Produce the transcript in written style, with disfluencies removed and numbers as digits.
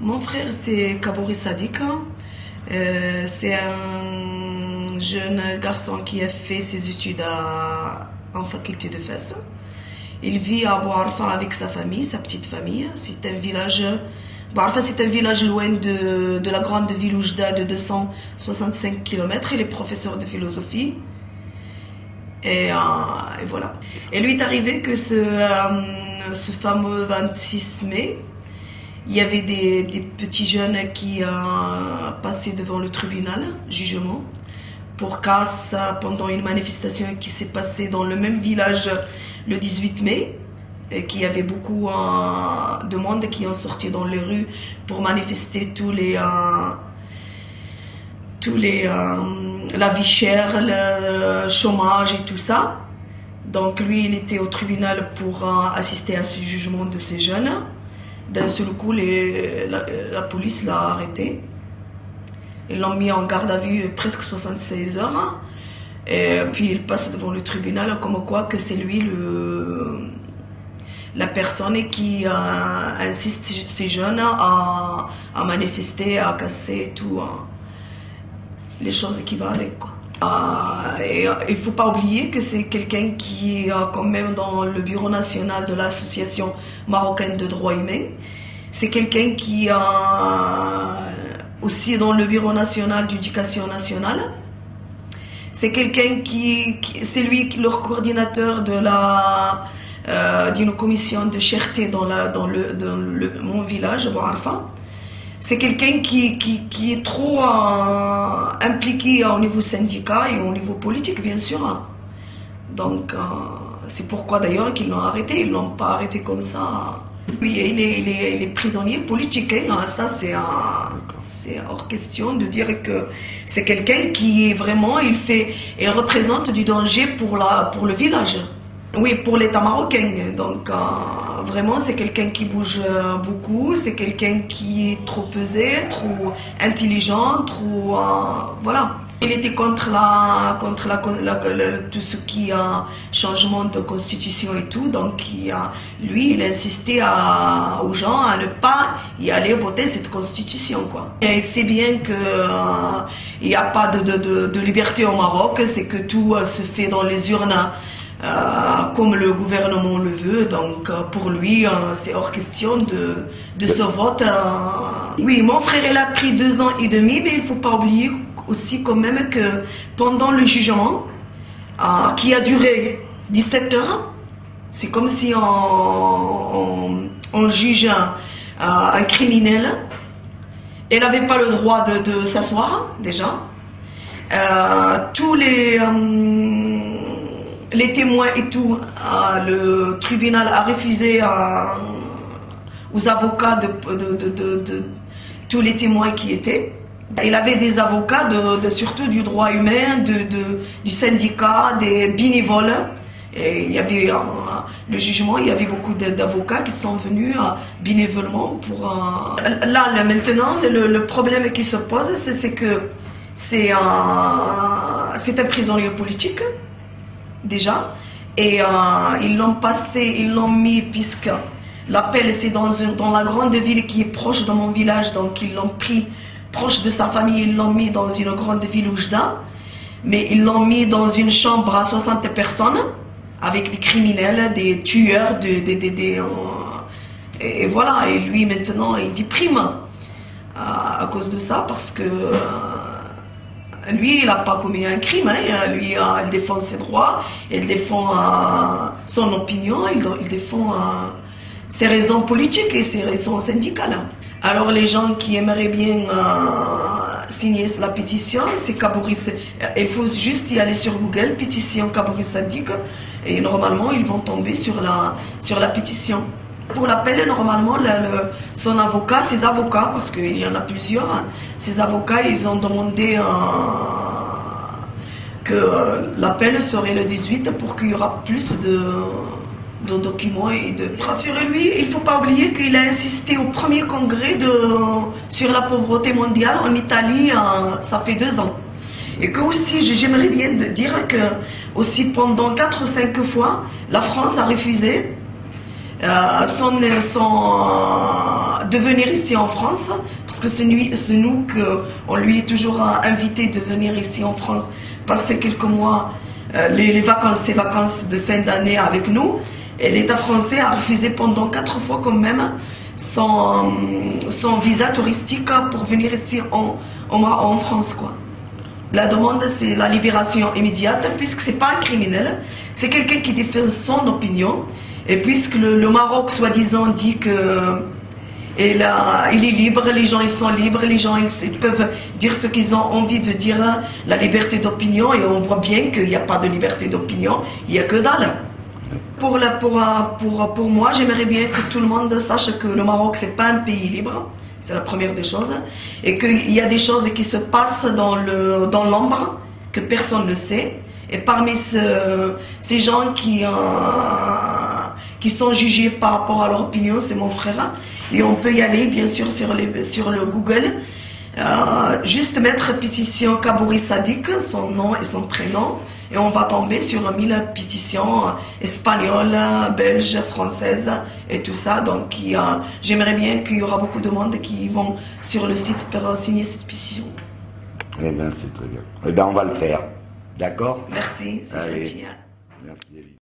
Mon frère, c'est Kabouri Sadiq. C'est un jeune garçon qui a fait ses études en faculté de Fès. Il vit à Bouarfa avec sa famille, sa petite famille. C'est un village. Bouarfa, c'est un village loin de la grande ville Oujda de 265 km. Il est professeur de philosophie. Et voilà. Et lui est arrivé que ce fameux 26 mai, il y avait des petits jeunes qui passaient devant le tribunal, jugement, pour casse pendant une manifestation qui s'est passée dans le même village le 18 mai, et qu'il y avait beaucoup de monde qui ont sorti dans les rues pour manifester la vie chère, le chômage et tout ça. Donc lui, il était au tribunal pour assister à ce jugement de ces jeunes. D'un seul coup, la police l'a arrêté. Ils l'ont mis en garde à vue presque 76 heures. Et puis il passe devant le tribunal comme quoi que c'est lui la personne qui insiste ces jeunes à manifester, à casser tout, les choses qui vont avec, quoi. Et il ne faut pas oublier que c'est quelqu'un qui est quand même dans le bureau national de l'association marocaine de droits humains. C'est quelqu'un qui est aussi dans le bureau national d'éducation nationale. C'est quelqu'un c'est lui leur coordinateur d'une commission de cherté dans mon village, Bouarfa. C'est quelqu'un qui est trop impliqué au niveau syndicat et au niveau politique, bien sûr. Donc, c'est pourquoi d'ailleurs qu'ils l'ont arrêté. Ils ne l'ont pas arrêté comme ça. Oui, il est prisonnier politique. Hein. Ça, c'est hors question de dire que c'est quelqu'un qui est vraiment, il représente du danger pour le village. Oui, pour l'État marocain. Donc, vraiment, c'est quelqu'un qui bouge beaucoup. C'est quelqu'un qui est trop pesé, trop intelligent, trop... voilà. Il était contre tout ce qui est changement de constitution et tout. Donc, lui, il insistait aux gens à ne pas y aller voter cette constitution, quoi. Et c'est bien qu'il n'y a pas de liberté au Maroc. C'est que tout se fait dans les urnes. Comme le gouvernement le veut, donc pour lui c'est hors question de ce vote. Oui, mon frère il a pris 2 ans et demi, mais il ne faut pas oublier aussi quand même que pendant le jugement qui a duré 17 heures, c'est comme si on juge un criminel. Elle n'avait pas le droit de s'asseoir déjà. Tous les témoins et tout, le tribunal a refusé aux avocats de tous les témoins qui étaient. Il avait des avocats surtout du droit humain, du syndicat, des bénévoles. Et il y avait le jugement, il y avait beaucoup d'avocats qui sont venus bénévolement pour... Là, maintenant, le problème qui se pose, c'est que c'est un prisonnier politique. Déjà, et ils l'ont mis, puisque l'appel c'est dans la grande ville qui est proche de mon village, donc ils l'ont pris proche de sa famille, ils l'ont mis dans une grande ville Oujda, mais ils l'ont mis dans une chambre à 60 personnes, avec des criminels, des tueurs, et voilà, et lui maintenant il déprime à cause de ça, parce que lui, il n'a pas commis un crime, hein. Lui, il défend ses droits, il défend son opinion, il défend ses raisons politiques et ses raisons syndicales. Alors, les gens qui aimeraient bien signer la pétition, c'est Kabouri. Il faut juste y aller sur Google, pétition Kabouri Sadiq, et normalement, ils vont tomber sur la pétition. Pour l'appel, normalement, son avocat, ses avocats, parce qu'il y en a plusieurs, hein, ses avocats, ils ont demandé que l'appel serait le 18 pour qu'il y aura plus de documents et de... Sur lui, il ne faut pas oublier qu'il a insisté au premier congrès sur la pauvreté mondiale en Italie, ça fait 2 ans. Et que aussi, j'aimerais bien dire que aussi pendant 4 ou 5 fois, la France a refusé de venir ici en France, parce que c'est nous qu'on lui est toujours invité de venir ici en France, passer quelques mois, ces vacances de fin d'année avec nous. Et l'État français a refusé pendant 4 fois quand même son visa touristique pour venir ici en France, quoi. La demande, c'est la libération immédiate, puisque c'est pas un criminel, c'est quelqu'un qui défend son opinion. Et puisque le Maroc, soi-disant, dit que il est libre, les gens ils sont libres, les gens ils peuvent dire ce qu'ils ont envie de dire, la liberté d'opinion, et on voit bien qu'il n'y a pas de liberté d'opinion, il n'y a que dalle. Pour moi, j'aimerais bien que tout le monde sache que le Maroc, c'est pas un pays libre. C'est la première des choses. Et qu'il y a des choses qui se passent dans l'ombre, que personne ne sait. Et parmi ces gens qui sont jugés par rapport à leur opinion, c'est mon frère. Et on peut y aller, bien sûr, sur le Google. Juste mettre pétition Kabouri Sadik, son nom et son prénom. Et on va tomber sur 1000 pétitions espagnoles, belges, françaises et tout ça. Donc j'aimerais bien qu'il y aura beaucoup de monde qui vont sur le site pour signer cette pétition. Eh bien, c'est très bien. Eh bien, on va le faire. D'accord? Merci, c'est gentil. Merci, Elie.